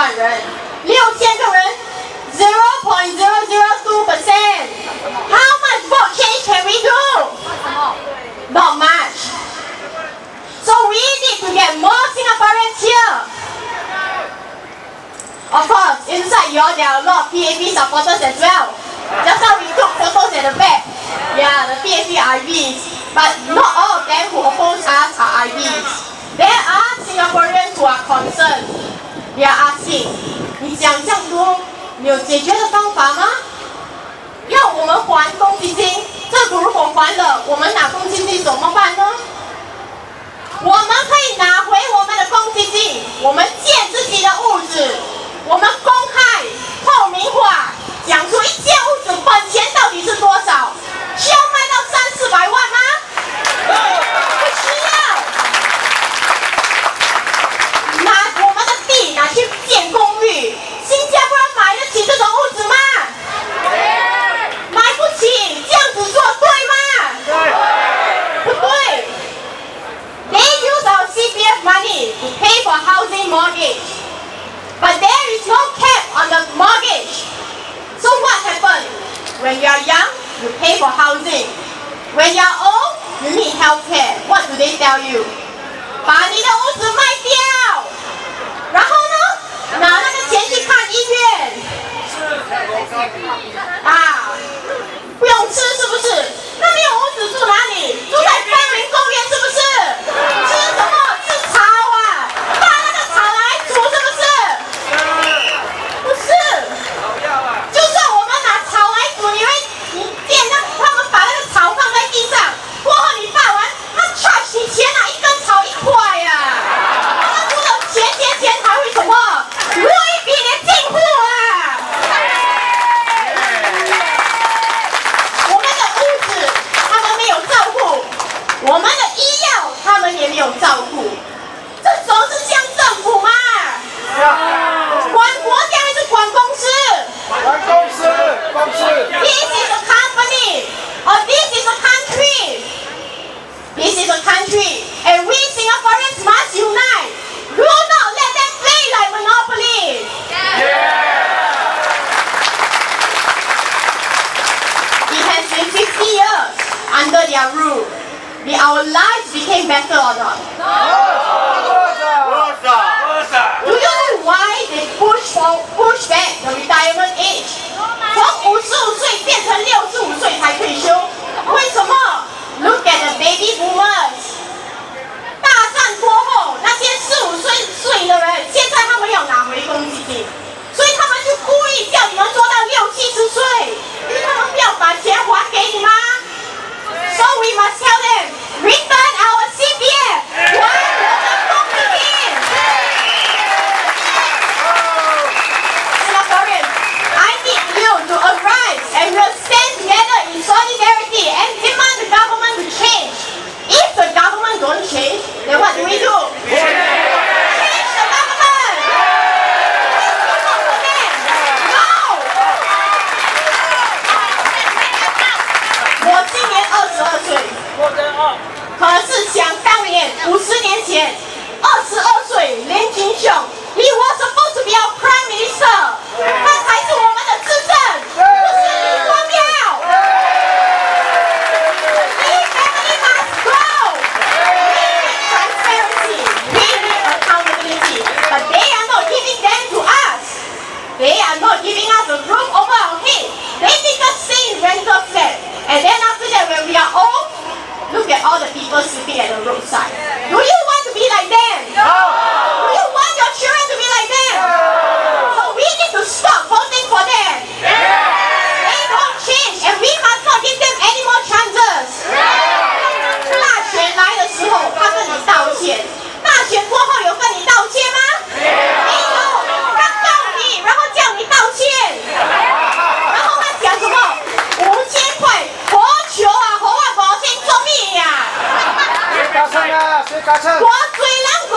万人，6000个人 0.002%。How much vote change can we do? Not much. So we need to get more Singaporeans here. Of course, inside y'all there are a lot of PAP supporters as well. Just now we took photos at the back. Yeah, the PAP IBs. But not all of them who oppose us are IBs. There are Singaporeans who are concerned. They are asking, 你讲这样多，你有解决的方法吗？要我们还公积金，政府如果还了，我们拿公积金怎么办呢？我们可以拿回我们的公积金，我们建自己的屋子，我们公开透明化，讲出一间屋子本钱到底是多少？需要卖到300-400万吗？不需要。拿我们的地拿去建公寓，新加坡人买得起这种屋子吗？买不起，这样子做对吗？不对。They use our CPF money to pay for housing mortgage, but there is no cap on the mortgage. So what happens? When you are young, you pay for housing. When you are old, you need healthcare. What do they tell you? 把你的屋子卖掉，然后呢，拿那个钱去看医院。啊，不用吃是不是？那没有屋子住哪里？住在森林公园是不是？吃什么？吃草啊！把那个草拿来煮是不是？不是。就算我们拿草来煮，你见他们把那个草放在地上，过后你拔完，他 charge 你钱啊，一根草1块呀！他们除了钱还会什么？路易比连进户啊！我们的屋子他们没有照顾，我们的医药他们也没有照顾，这种是像政府吗？管国家还是管公司？管公司。This is a company, or this is a country. This is a country, and we Singaporeans must unite. Do not let them play like monopoly. It has been 50 years under their rule. Did our lives became better or not? Do you know why they push back the retirement age? 从55岁变成65岁才退休，为什么 ？Look at the baby boomers. 大战过后，那些45岁的人，现在他们要拿回公积金，所以他们就故意叫你们做到60-70岁，因为他们不要把钱还给你吗 ？So we must tell them, return our CPF. 还我们公积金。Singaporeans, I need you to arise and we'll stand together in solidarity and demand the government to change. If the government don't change, then what do we do? Change the government. No. 我今年22岁，可是想当年50年前，22岁连金雄 ，He was supposed to be our Prime Minister， 他才是我们的执政，不是李光耀。We family must grow. We need transparency. We need accountability. But they are not giving them to us. They are not giving us a roof over our head. They make us stay in rental flat. And then after that, when we are old, look at all the people sleeping at the roadside. Do you want to be like them? No. Do you want your children to be like them? No. So we need to stop voting for them. They won't change, and we must not give them any more chances. 大选来的时候，他跟你道歉；大选过后有跟你道歉吗？没有，他告你，然后叫你道歉，然后他讲什么？5000块，好球啊，好啊，5000做咩呀？我最人5000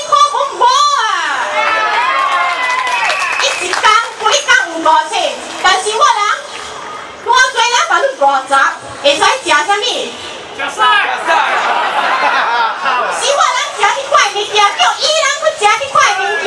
块唔好啊！一天每天有5000，但是我最人把你50，会使食啥物？是我人食迄块物件，叫伊人去食迄块物件。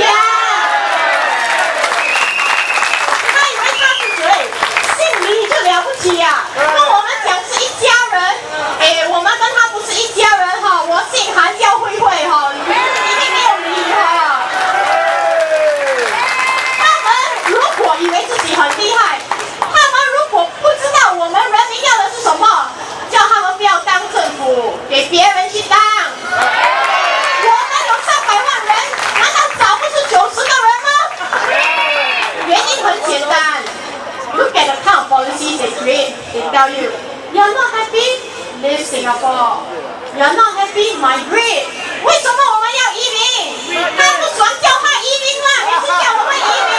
？You're not happy, migrate。为什么我们要移民？他不爽叫他移民啦，你是叫我们移民。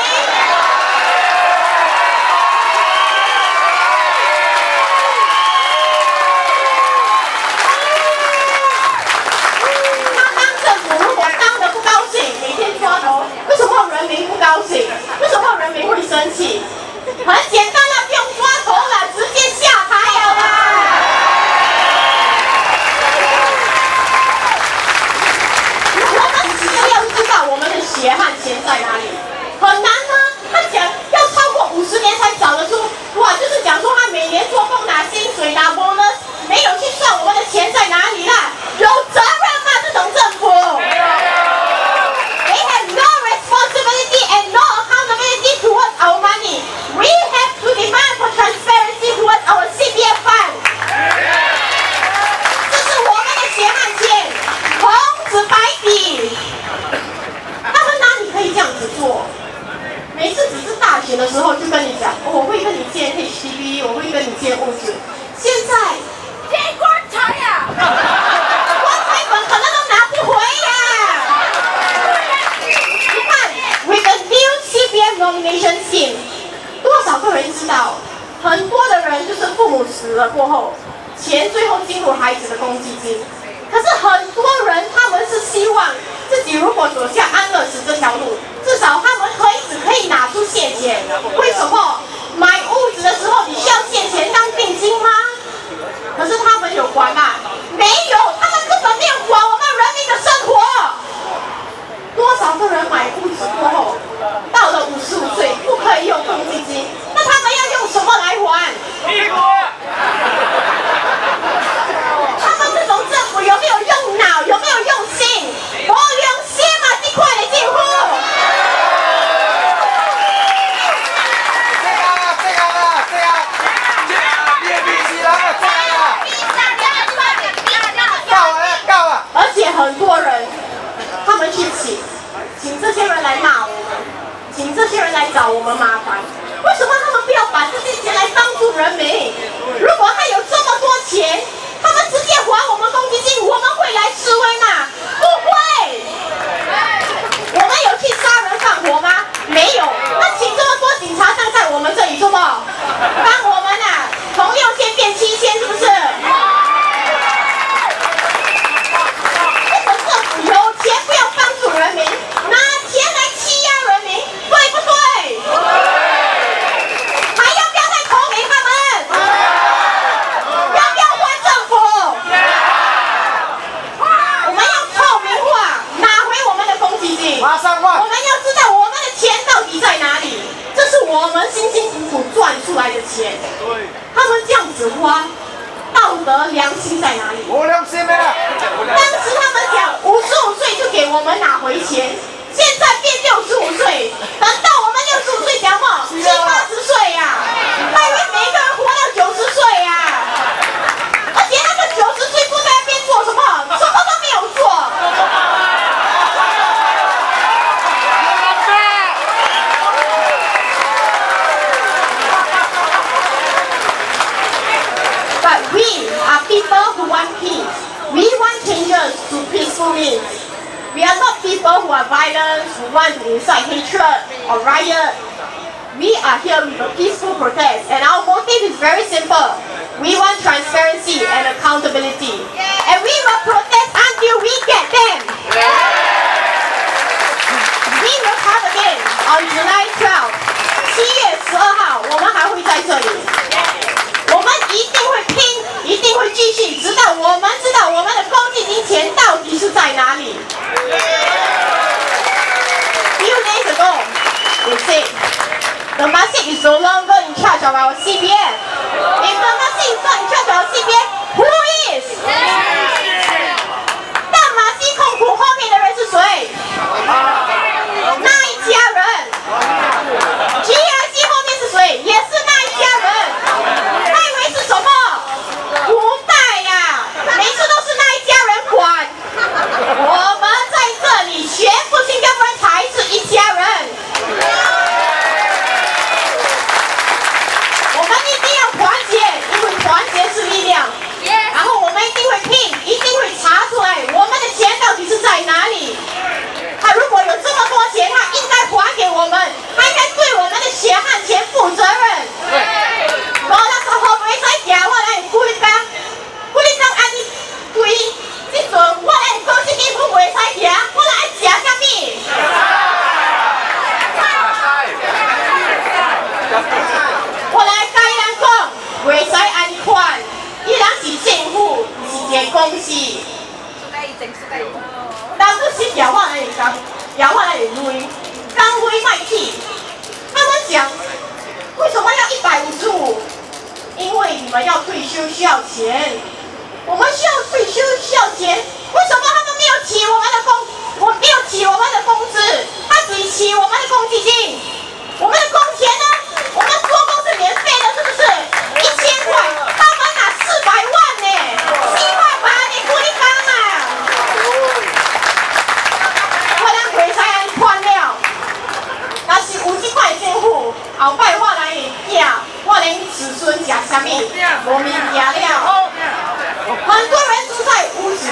他当政府如果当得不高兴，每天抓头，为什么人民不高兴？为什么人民会生气？很简单啦，不用抓头了，直接下台了啦。我们只是要知道我们的血和钱在哪里，很难吗？他讲要超过50年才找得出，哇，就是讲说他每年做工拿薪水拿 bonus， 没有去算我们的钱在哪里啦，有责任吗？这种政府 ？They have no responsibility and no accountability towards our money. We have to demand for transparency towards our CPF fund. 这是我们的血汗钱，红纸白底。他们哪里可以这样子做？每次只是大选的时候就跟你讲，我会跟你借 HDB， 我会跟你借物质。现在借棺材呀，棺材本可能都拿不回呀。你看 ，with the new CPF nomination scheme， 多少个人知道？很多的人就是父母死了过后，钱最后进入孩子的公积金。可是很多人他们是希望自己如果走向安乐死这条路，至少他们可以拿出现钱。为什么？买屋子的时候你需要现钱当定金吗？可是他们有管吗？没有，他们根本没有管我们人民的生活。多少个人买屋子过后，到了55岁不可以用公积金，那他们要用什么来还？屁股。他们这种政府有没有用脑？有没有用心？我良心嘛，你快点进户。而且很多人，他们去请这些人来骂我们，请这些人来找我们麻烦。为什么他们不要把这些钱来帮助人民？如果他有这么多钱，他们直接还我们公积金，我们会来示威吗？不会。我们有去杀人放火吗？没有。那请这么多警察站在我们这里做梦，帮我们啊，从6千变7千，是不是？这个政府有钱不要帮助人民，拿钱来欺压人民，对不对？还要不要再投给他们？要不要换政府？我们要透明化，拿回我们的公积金。马上换。我们要知道我们的钱到底在哪里，这是我们辛辛苦苦赚出来的钱。他们这样子花，道德良心在哪里？没良心的啦！当时他们讲55岁就给我们拿回钱，现在变65岁，等到我们65岁讲嘛，70、80岁呀，还以为每个人活到90岁呀，而且那个90岁坐在那边做什么？什么都没有做。But we are people who want peace. We want changes to peaceful means. We are not people who are violent, who want to incite hatred or riot. We are here with a peaceful protest, and our motive is very simple. We want transparency and accountability. And we will protest until we get them. We will come again on July 12th. 7月12号，我们还会在这里。我们一定会拼，一定会继续，直到我们知道我们的公积金钱到底是在哪里。Few days ago, they said the Masik is no longer in charge of our CPF. If the Masik is not in charge of our CPF, who is? 东西。当不是摇我来讲，摇我来累，刚累卖气。他们讲，为什么要155？因为你们要退休需要钱，我们需要退休需要钱。为什么他们没有起我们的工资，他只起我们的公积金，我们的工钱呢？我们做工是免费的，是不是？1000块，他们拿400万呢，西化吧，你估你讲啊！我咱回使安款了，若是有这块政府，后摆我来囝，我连子孙食啥物，无物件了。很多人住在屋子，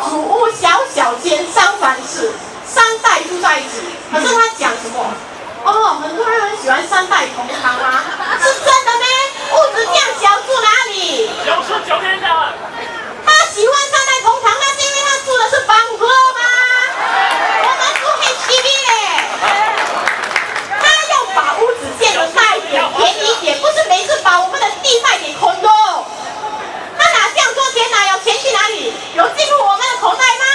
主屋小小间，三房式，3代住在一起。可是他讲什么？哦，很多人很喜欢3代同堂吗？是真的吗？屋子这样小，住哪里？9天的。他喜欢3代同堂，那是因为他住的是房屋吗？我们住 HDB 嘞。他要把屋子建得大一点、便宜一点，不是每次把我们的地卖给空洞。他拿这样多钱，哪有钱去哪里？有进入我们的口袋吗？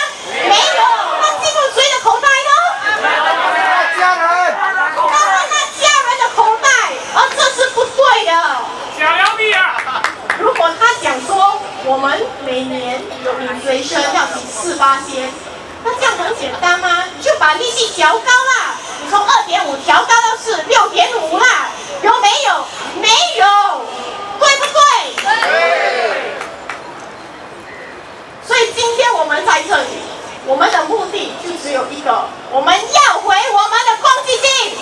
没有，他进入谁的口袋呢？家人。那家人的口袋，而这是不对的。想要你啊！如果他讲说我们每年有inflation要起4%，那这样很简单吗？就把利息调高啦，你从2.5调高到6.5啦，有没有？没有，对不对？对。所以今天我们在这里，我们的目的就只有一个，我们要回我们的公积金。